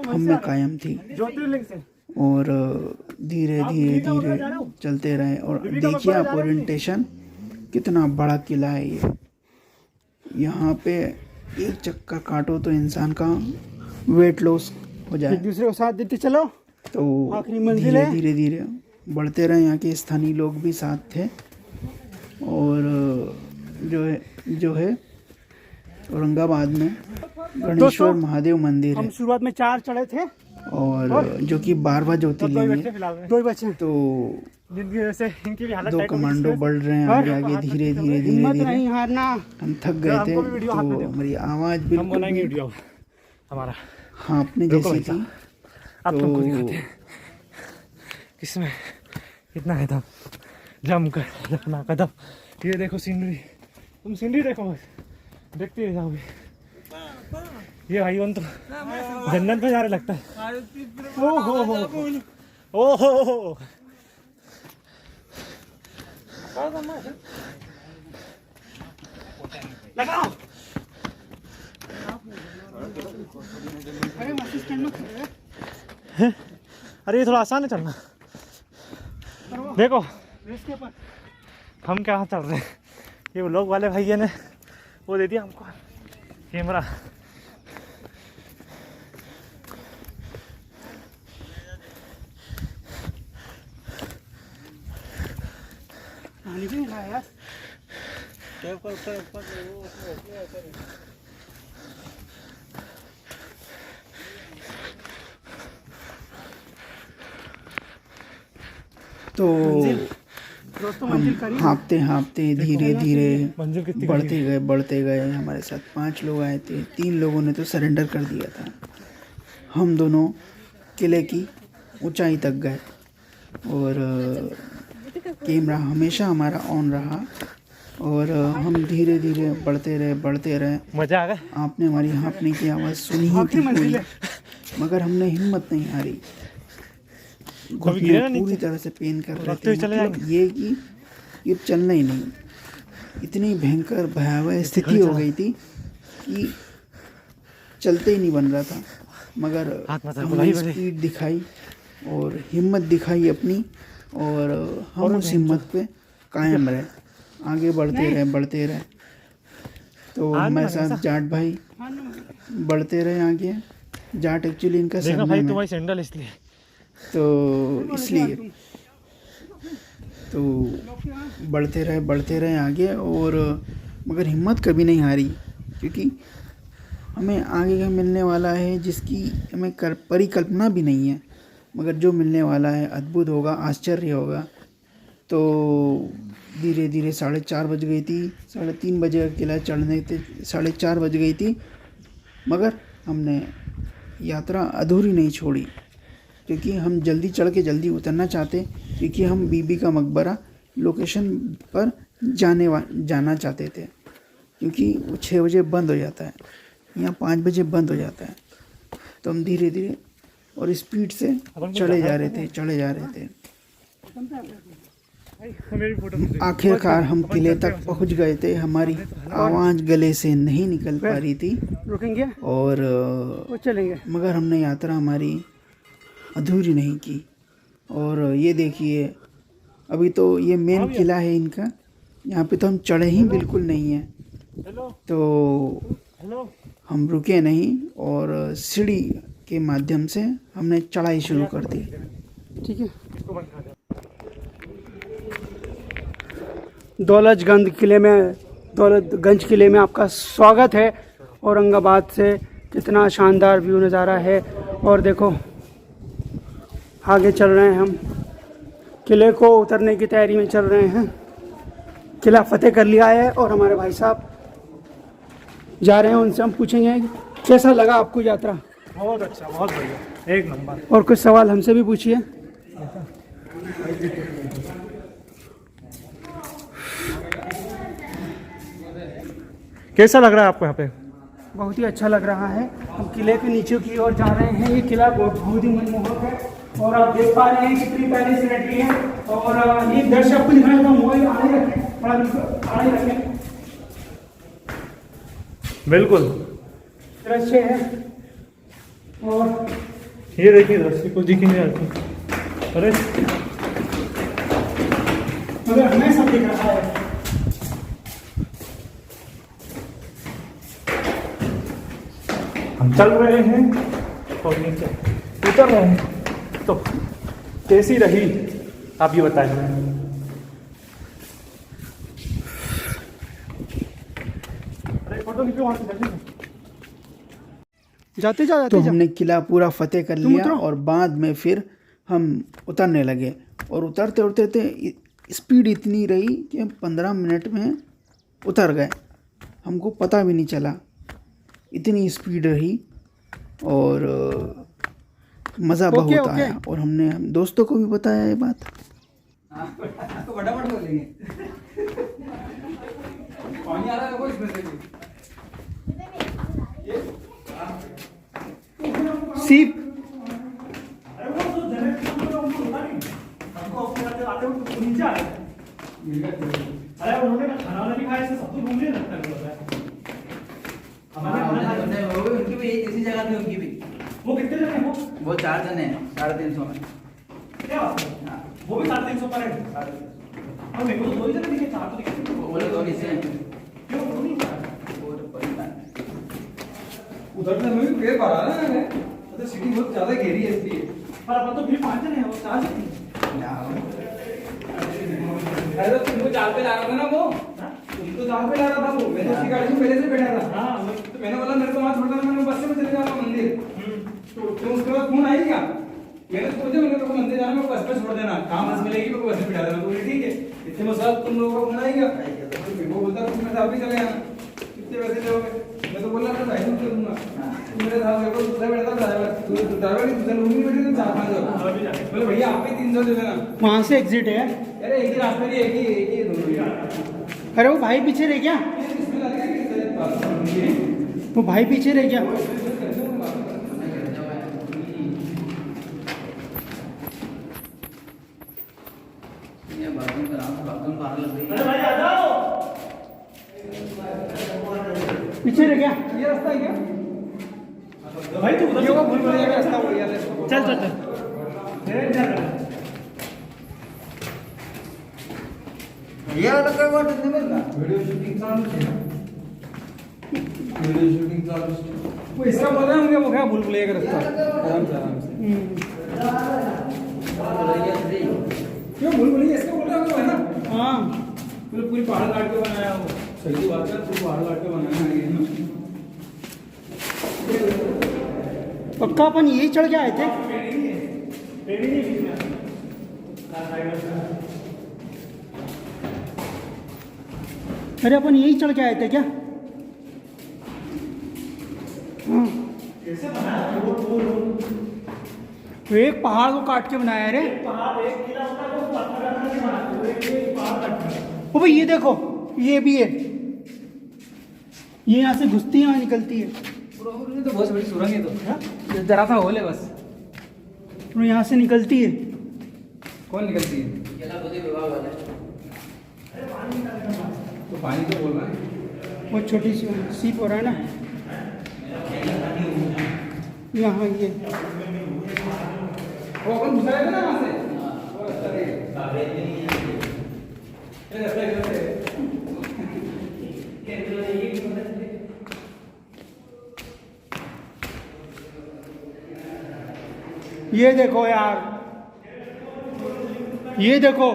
C: हम में कायम थी। और धीरे चलते रहे। और देखिए आप ओरिएंटेशन, कितना बड़ा किला है ये। यहाँ पे एक चक्कर काटो तो इंसान का वेट लॉस हो जाए।
A: एक दूसरे को साथ देते चलो।
C: तो
A: आखिरी मंजिल है।
C: धीरे बढ़ते रहे। यहाँ के स्थानीय लोग भी साथ थे। और जो है औरंगाबाद में गणेश्वर महादेव मंदिर है।
A: हम शुरुआत में 4 चढ़े थे
C: और जो कि 12वां ज्योतिर्लिंग है।
A: 2 बचे।
C: तो
D: जिनकी वजह से इनकी भी हालत
C: 2 कमांडो बढ़ रहे हैं आगे धीरे
A: नहीं हारना।
C: हम थक गए थे। तो हमारी आवाज़ बिल्कुल
D: वीडियो हमारा
C: हाँपने जैसी थी।
D: अब तुमको दिखाते हैं किसमें कितना है दम, जम कर रखना कदम। ये देखो सीनरी, तुम सीनरी देखो, बस देखते रह जाओगे। ये भाई तो जन्नत में जा रहे लगता है। ओहो लगाओ। अरे ये थोड़ा आसान है चलना। देखो हम क्या चल रहे हैं, ये लोग वाले भैया ने वो दे दिया हमको कैमरा।
C: तो हम हाँपते धीरे बढ़ते गए। हमारे साथ 5 लोग आए थे। 3 लोगों ने तो सरेंडर कर दिया था। हम दोनों किले की ऊंचाई तक गए और कैमरा हमेशा हमारा ऑन रहा और हम धीरे धीरे बढ़ते रहे।
D: मजा आ गया।
C: आपने हमारी हाँफने की आवाज़ सुनी ही थी पूरी, मगर हमने हिम्मत नहीं हारी। घुटने पूरी तरह से पेन कर रहे थे, मतलब ये कि ये चलना ही नहीं। इतनी भयंकर भयावह स्थिति हो गई थी कि चलते ही नहीं बन रहा था, मगर हमने स्पीड दिखाई और हिम्मत दिखाई अपनी, और हम उस हिम्मत पे कायम रहे, आगे बढ़ते रहे। तो हमारे साथ जाट भाई बढ़ते रहे आगे। जाट एक्चुअली इनका सरनेम है,
D: सैंडल इसलिए
C: तो बढ़ते रहे आगे, और मगर हिम्मत कभी नहीं हारी, क्योंकि हमें आगे का मिलने वाला है जिसकी हमें परिकल्पना भी नहीं है, मगर जो मिलने वाला है अद्भुत होगा, आश्चर्य होगा। तो धीरे धीरे 4:30 बज गई थी, 3:30 बजे का किला चढ़ने थे, 4:30 बज गई थी, मगर हमने यात्रा अधूरी नहीं छोड़ी, क्योंकि हम जल्दी चढ़ के जल्दी उतरना चाहते, क्योंकि हम बीबी का मकबरा लोकेशन पर जाना चाहते थे, क्योंकि 6 बजे बंद हो जाता है, यहाँ 5 बजे बंद हो जाता है। तो हम धीरे धीरे और स्पीड से चढ़े जा रहे थे। आखिरकार हम किले तक पहुंच गए थे। हमारी आवाज़ गले से नहीं निकल पा रही थी,
A: रुकेंगे
C: और
A: चलेंगे,
C: मगर हमने यात्रा हमारी अधूरी नहीं की। और ये देखिए, अभी तो ये मेन किला है इनका, यहाँ पे तो हम चढ़े ही बिल्कुल नहीं हैं, तो हम रुके नहीं और सीढ़ी के माध्यम से हमने चढ़ाई शुरू कर दी।
A: ठीक है। दौलतगंज किले में आपका स्वागत है। औरंगाबाद से कितना शानदार व्यू नज़ारा है। और देखो आगे चल रहे हैं हम, किले को उतरने की तैयारी में चल रहे हैं। किला फतेह कर लिया है और हमारे भाई साहब जा रहे हैं, उनसे हम पूछेंगे कैसा लगा आपको यात्रा।
D: बहुत अच्छा, बहुत बढ़िया, एक नंबर।
A: और कुछ सवाल हमसे भी पूछिए।
D: कैसा लग रहा है आपको यहाँ पे?
A: बहुत ही अच्छा लग रहा है। हम किले के नीचे की ओर जा रहे हैं। ये किला बहुत ही मनमोहक है और आप देख पा रहे हैं कितनी प्यारी सीनरी है। और ये दृश्य आपको दिखाना चाहता हूँ, मोबाइल आड़े रखें, थोड़ा आड़े रखें। बिल्कुल दृश्य है और
D: ये देखिए दृश्य कुछ दिख नहीं रहा। अरे
A: मगर हमें सब दिख रहा है।
D: हम चल रहे हैं और नीचे उतर रहे हैं, तो कैसी रही आप ये बताएं। अरे फोटो खींचो वहाँ से।
A: जाते जा
C: तो हमने किला पूरा फतेह कर लिया और बाद में फिर हम उतरने लगे। और उतरते स्पीड इतनी रही कि हम 15 मिनट में उतर गए, हमको पता भी नहीं चला, इतनी स्पीड रही। और मज़ा बहुत आया। और हमने दोस्तों को भी बताया ये बात।
B: आपको फटाफट बोलेंगे। पानी आ रहा है इसमें से।
A: सीप
D: अरे उन्होंने खाना नहीं खाया, सब तो घूमने लगता है।
B: उनकी भी इसी जगह थी, उनकी भी।
D: वो कितने जने हैं?
B: वो 4 जने हैं, 350 में।
D: क्या बात है? वो भी 350 पर है। और मेरे को तो 2 ही जने दिखे, 4 तो दिखे।
B: वो लोग दोनों से हैं।
D: क्यों वो नहीं था?
B: वो तो परेशान
E: उधर से हमें भी पेड़ पड़ा ना है, तो सिटी बहुत ज्यादा घेरी है इसलिए।
D: पर अपन तो फिर 5 जने हैं, वो 4 जने हैं।
E: अरे तो तुमको जाल पे ला रहा था ना वो, तुमको जाल पे ला रहा था वो, मैं तो उसकी गाड़ी में पहले से बैठा था।
D: हाँ,
E: तो मैंने बोला मेरे को वहाँ छोड़ देना, मैं बस में चले जाऊंगा मंदिर। तो उसके बाद फोन आई क्या, मैंने सोचा मेरे को मंदिर जाना, मेरे को बस में छोड़ देना, कहाँ बस मिलेगी मेरे को बस में बिठा देना। तो ठीक है, इतने में सब तुम लोगों का फोन आएगा, मेरे को बोलता तुम मेरे साथ भी चले जाना। कितने पैसे दोगे? मैं तो बोल रहा था 250 दूंगा। तू मेरे साथ मेरे को दूसरा बैठा था ड्राइवर, तू ड्राइवर नहीं दूसरा रूम में बैठे थे 4-5 बोले भैया आप ही 300 दे देना।
A: वहाँ से एग्जिट है।
E: अरे एक ही रास्ते में एक ही दोनों।
A: अरे वो भाई पीछे रह गया, वो भाई पीछे रह गया।
B: ये बाथरूम का नाम बाथरूम बाहर लग गई।
A: पीछे रह गया।
E: ये रास्ता है क्या?
D: भाई तू उधर
E: ये वो भूल भुलैया का रास्ता हो गया।
D: चल चल चल।
B: ये वाला कोई बात नहीं मिलता।
E: वीडियो शूटिंग चालू है। वीडियो शूटिंग चालू है। वो इसका बोल रहे होंगे वो क्या भूल भुलैया का रास्ता। आराम से। क्यों भूल भुलैया इसका बोल रहे होंगे है ना?
A: हाँ
E: पूरी पहाड़ काट के बनाया वो। सही बात है, पूरी पहाड़ काट के बनाया है ना।
A: पक्का अपन यही चढ़ के आए थे। अरे अपन यही चढ़ के आए थे क्या? हाँ तो एक पहाड़ को काट के बनाया है रे। ओ भाई ये देखो, ये भी है, ये यहाँ से घुसती है, यहाँ निकलती है।
E: पूरा तो बहुत बड़ी सुरंग है तो। जरा सा होल है बस।
A: तो यहाँ से निकलती है।
E: कौन निकलती है?
B: विभाग वाले
E: तो पानी तो बोल रहा है।
A: वो छोटी सी सीप हो रहा है ना यहाँ, ये
E: वो अपन घुसा रहे थे ना वहाँ से। वो रास्ता है। ये रास्ता है।
A: ये देखो यार, ये देखो,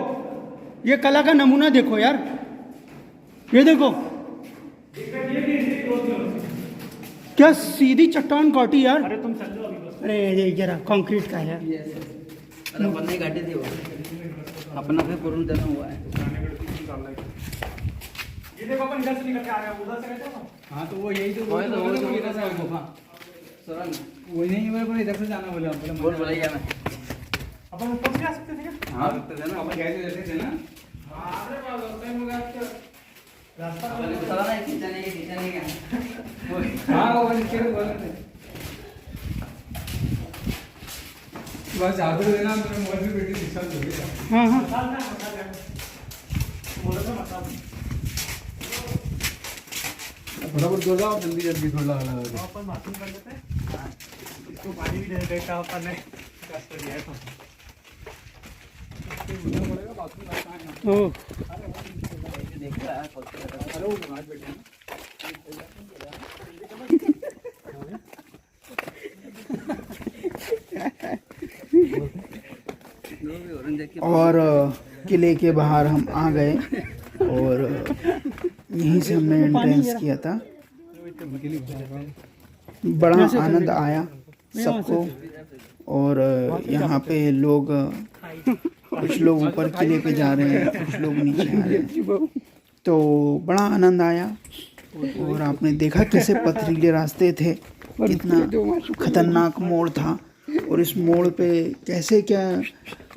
A: ये कला का नमूना देखो यार, ये देखो क्या सीधी चट्टान काटी यार।
D: अरे तुम चल लो अभी बस।
A: अरे ये जरा कंक्रीट का है।
B: अरे बनने गाड़ी थी वो अपना भी पूर्ण जन्म हुआ है।
D: ये देखो अपन इधर से निकल के आ रहे हैं, उधर से गए थे ना।
E: हाँ तो वो यही तो
B: वो तो
E: इधर से
B: गुफा सुरंग
E: वही नहीं बोले बोले इधर से जाना बोले हम
B: बोल भुलैया में।
D: अपन ऊपर से आ सकते थे क्या?
B: हाँ सकते थे ना।
E: अपन गए थे जैसे थे ना।
D: रास्ता
B: अपन को पता नहीं खींचने का।
E: हाँ वो इसके बोल रहे थे। बस जादू देना मेरे मोबाइल में बेटी दिखा दो बेटा।
A: हाँ हाँ
D: मसाला मसाला बोलो तो मसाला।
E: फटाफट दो जाओ जल्दी जल्दी थोड़ा लगा
D: अपन बाथरूम कर लेते हैं। इसको पानी भी दे देता अपन ने कष्ट दिया है तो।
A: ओ
B: देख रहा है
E: अरे वो घाट बैठे हैं
C: और किले के बाहर हम आ गए और यहीं से हमने एंट्रेंस किया था। बड़ा आनंद आया सबको। और यहाँ पे लोग, कुछ लोग ऊपर किले पे जा रहे हैं, कुछ लोग नीचे आ रहे हैं, तो बड़ा आनंद आया। और आपने देखा कैसे पथरीले रास्ते थे, कितना खतरनाक मोड़ था, और इस मोड़ पे कैसे क्या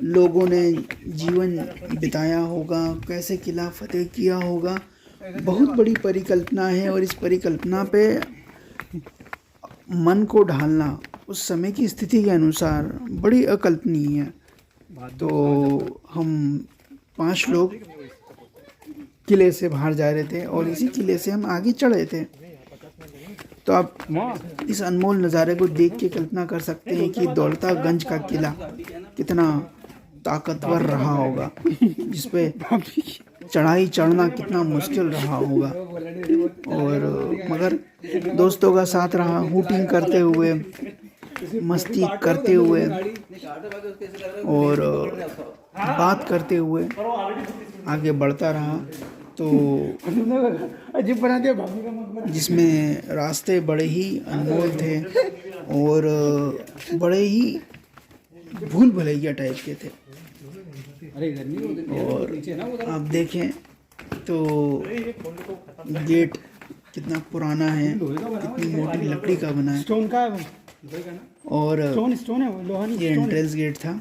C: लोगों ने जीवन बिताया होगा, कैसे किला फतेह किया होगा। बहुत बड़ी परिकल्पना है, और इस परिकल्पना पे मन को ढालना उस समय की स्थिति के अनुसार बड़ी अकल्पनीय है। तो हम 5 लोग किले से बाहर जा रहे थे और इसी किले से हम आगे चढ़े थे। तो आप इस अनमोल नज़ारे को देख के कल्पना कर सकते हैं कि दौलतागंज का किला कितना ताकतवर रहा होगा, जिस पे चढ़ाई चढ़ना कितना मुश्किल रहा होगा। और मगर दोस्तों का साथ रहा, हूटिंग करते हुए, मस्ती करते हुए और बात करते हुए आगे बढ़ता रहा। तो
A: अजीब बना दिया भाभी का मत।
C: जिसमें रास्ते बड़े ही अनमोल थे और बड़े ही भूल भुलैया टाइप के थे।
E: अरे इधर नहीं, वो
C: और
E: नीचे ना उधर।
C: आप देखें तो गेट कितना पुराना है, कितनी मोटी लकड़ी का बना है।
A: स्टोन का है वो,
C: और
A: स्टोन है वो, लोहा नहीं,
C: ये एंट्रेंस गेट था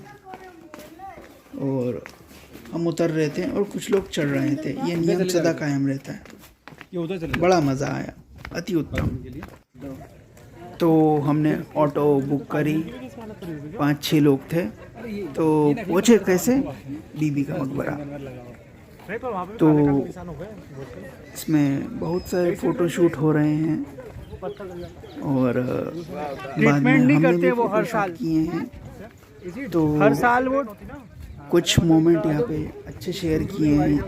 C: और हम उतर रहे थे और कुछ लोग चढ़ रहे थे। ये नियम सदा कायम रहता है।
E: ये उधर चले
C: बड़ा मज़ा आया, अति उत्तम। तो हमने ऑटो बुक करी, 5-6 लोग थे। तो पहुँचे कैसे? बीबी का मकबरा। तो इसमें बहुत सारे फ़ोटोशूट हो रहे हैं और बाद में
A: नहीं
C: हमने
A: करते
C: भी
A: वो हर
C: फोटोशूट
A: साल।
C: किए हैं। तो
A: हर साल वो
C: कुछ मोमेंट यहाँ पे अच्छे शेयर किए हैं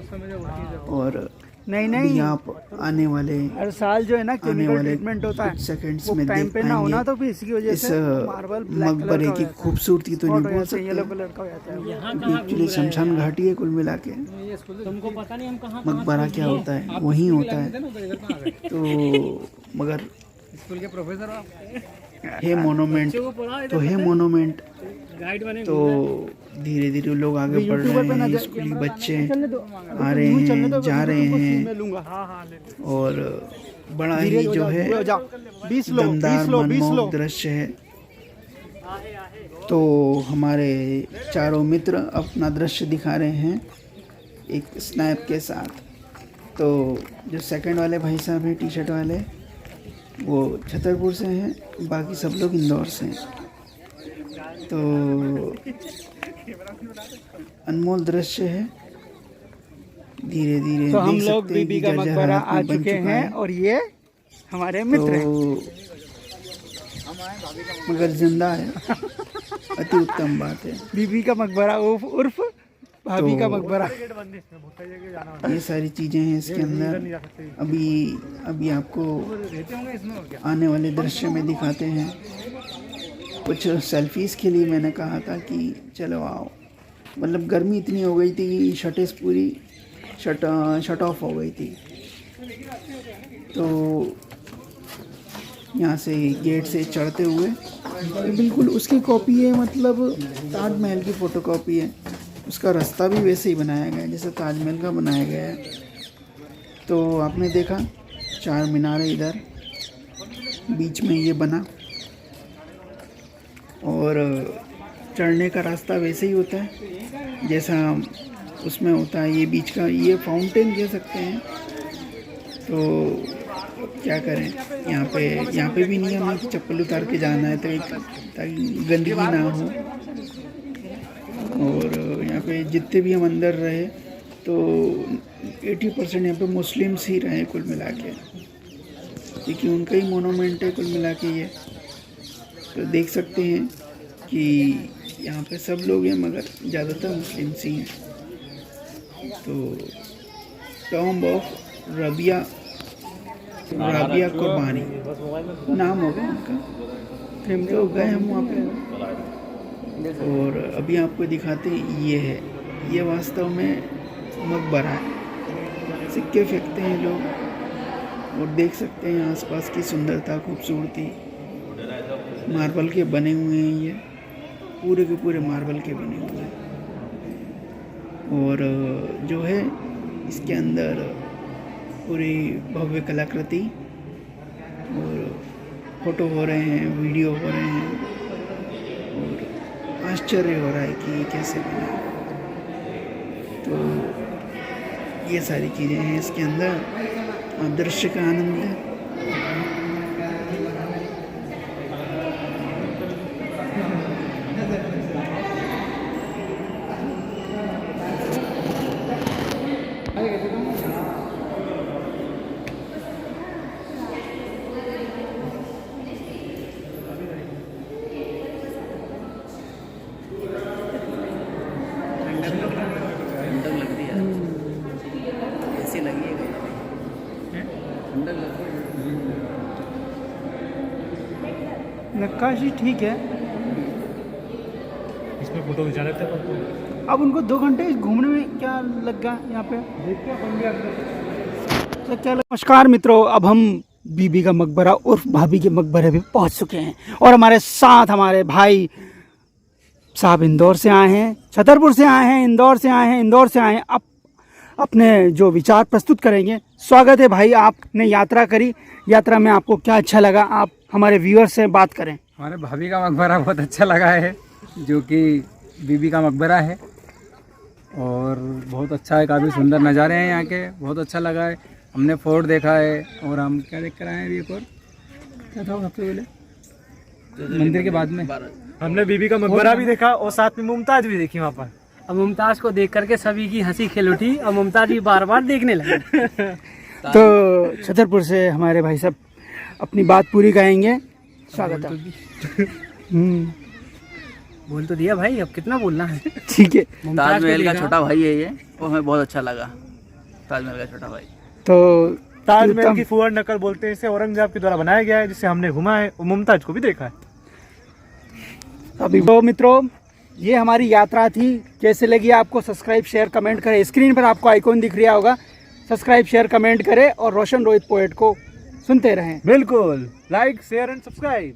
C: और
A: नहीं
C: अभी आप आने वाले
A: हर साल जो है ना
C: आने
A: केमिकल
C: वाले
A: ट्रीटमेंट होता है,
C: कुछ सेकंड्स
A: वो
C: में
A: टाइम
C: देख
A: पे ना होना,
C: पाएंगे
A: तो फिर इसकी वजह
C: इस
A: से मार्बल ब्लैक
C: मकबरे की खूबसूरती तो नहीं बोल सकते,
A: येलो कलर का हो जाता है वो।
C: एक्चुअली शमशान घाटी है कुल मिला के। मकबरा क्या होता है, वही होता है। तो मगर
E: स्कूल के प्रोफेसर हो आप?
C: है मोनूमेंट, तो है मोनूमेंट। तो धीरे धीरे लोग आगे बढ़ रहे हैं, स्कूली बच्चे आ रहे हैं, जा रहे हैं और बड़ा ही जो है
A: 20 लो,
C: दमदार
A: 20 लो, 20 लो।
C: मनमोहक दृश्य है। तो हमारे चारों मित्र अपना दृश्य दिखा रहे हैं एक स्नैप के साथ। तो जो सेकंड वाले भाई साहब हैं टी शर्ट वाले, वो छतरपुर से हैं, बाकी सब लोग इंदौर से हैं। तो अनमोल दृश्य है। धीरे धीरे
A: तो हम
C: देख
A: लोग
C: सकते हैं
A: बीबी
C: कि
A: का
C: जर्जर
A: मकबरा
C: हालत
A: आ
C: में बन
A: चुके
C: चुका
A: हैं
C: है।
A: और ये हमारे मित्र हैं।
C: तो मगर जिंदा है, अति उत्तम बात है।
A: बीबी का मकबरा उर्फ भाभी का मकबरा।
C: ये सारी चीज़ें हैं इसके अंदर। अभी आपको आने वाले दृश्य में दिखाते हैं। कुछ सेल्फीज़ के लिए मैंने कहा था कि चलो आओ, मतलब गर्मी इतनी हो गई थी कि शर्टें पूरी शट ऑफ हो गई थी। तो यहाँ से गेट से चढ़ते हुए बिल्कुल उसकी कॉपी है, मतलब ताजमहल की फ़ोटो कॉपी है। उसका रास्ता भी वैसे ही बनाया गया है जैसे ताजमहल का बनाया गया है। तो आपने देखा 4 मीनार इधर बीच में ये बना और चढ़ने का रास्ता वैसे ही होता है जैसा उसमें होता है। ये बीच का ये फाउंटेन कह सकते हैं। तो क्या करें, यहाँ पे भी नियम है कि चप्पल उतार के जाना है, तो एक ताकि गंदगी ना हो। और यहाँ पे जितने भी हम अंदर रहे तो 80% यहाँ पे मुस्लिम्स ही रहे कुल मिला के, क्योंकि उनका ही मोनूमेंट है कुल मिला के ये। तो देख सकते हैं कि यहाँ पे सब लोग हैं मगर ज़्यादातर मुस्लिम्स ही हैं। तो टॉम्ब ऑफ रबिया कुर्बानी नाम होगा उनका। तो गए हम वहाँ पे और अभी आपको दिखाते हैं। ये है, ये वास्तव में मकबरा है। सिक्के फेंकते हैं लोग और देख सकते हैं आसपास की सुंदरता, खूबसूरती। मार्बल के बने हुए हैं, ये पूरे के पूरे मार्बल के बने हुए हैं। और जो है इसके अंदर पूरी भव्य कलाकृति और फोटो हो रहे हैं, वीडियो हो रहे हैं और आश्चर्य हो रहा है कि ये कैसे बना। तो ये सारी चीज़ें हैं इसके अंदर। आप दृश्य का आनंद लें।
B: ठंडक लग रही है, ऐसी लगी है, ठंडक लग रही है।
A: नक्काशी ठीक है।
D: इसमें फोटो खिंचा लेते हैं।
A: अब उनको 2 घंटे घूमने में क्या लग गया यहाँ पे। तो क्या नमस्कार मित्रों, अब हम बीबी का मकबरा उर्फ भाभी के मकबरे पे पहुँच चुके हैं और हमारे साथ हमारे भाई साहब इंदौर से आए हैं, छतरपुर से आए हैं, इंदौर से आए हैं, इंदौर से आए हैं। अपने जो विचार प्रस्तुत करेंगे। स्वागत है भाई, आपने यात्रा करी, यात्रा में आपको क्या अच्छा लगा, आप हमारे व्यूअर्स से बात करें।
E: हमारे भाभी का मकबरा बहुत अच्छा लगा है, जो कि बीबी का मकबरा है और बहुत अच्छा है, काफ़ी सुंदर नज़ारे हैं यहाँ के, बहुत अच्छा लगा है। हमने फोर्ट देखा है और हम क्या देख कर आए हैं अभी, एक और क्या था वो सबसे पहले मंदिर के बाद में
D: हमने बीबी का मकबरा भी देखा और साथ में मुमताज भी देखी वहाँ पर।
F: अब मुमताज को देख करके सभी की हंसी खिल उठी और मुमताज भी बार बार देखने लगे।
A: तो छतरपुर से हमारे भाई साहब अपनी बात पूरी करेंगे। स्वागत है।
F: बोल तो दिया भाई, अब कितना बोलना है।
A: ठीक है।
B: ताजमहल का छोटा भाई है ये, वो हमें बहुत अच्छा लगा, ताजमहल का छोटा भाई।
A: तो
D: ताजमहल की फुअर नकल बोलते हैं इसे, औरंगजेब के द्वारा बनाया गया है, जिसे हमने घुमा है और मुमताज को भी देखा है।
A: अभी तो मित्रों, ये हमारी यात्रा थी। कैसे लगी आपको? सब्सक्राइब शेयर कमेंट करें। स्क्रीन पर आपको आइकॉन दिख रहा होगा, सब्सक्राइब शेयर कमेंट करें और रोशन रोहित पोएट को सुनते रहें।
D: बिल्कुल, लाइक शेयर एंड सब्सक्राइब।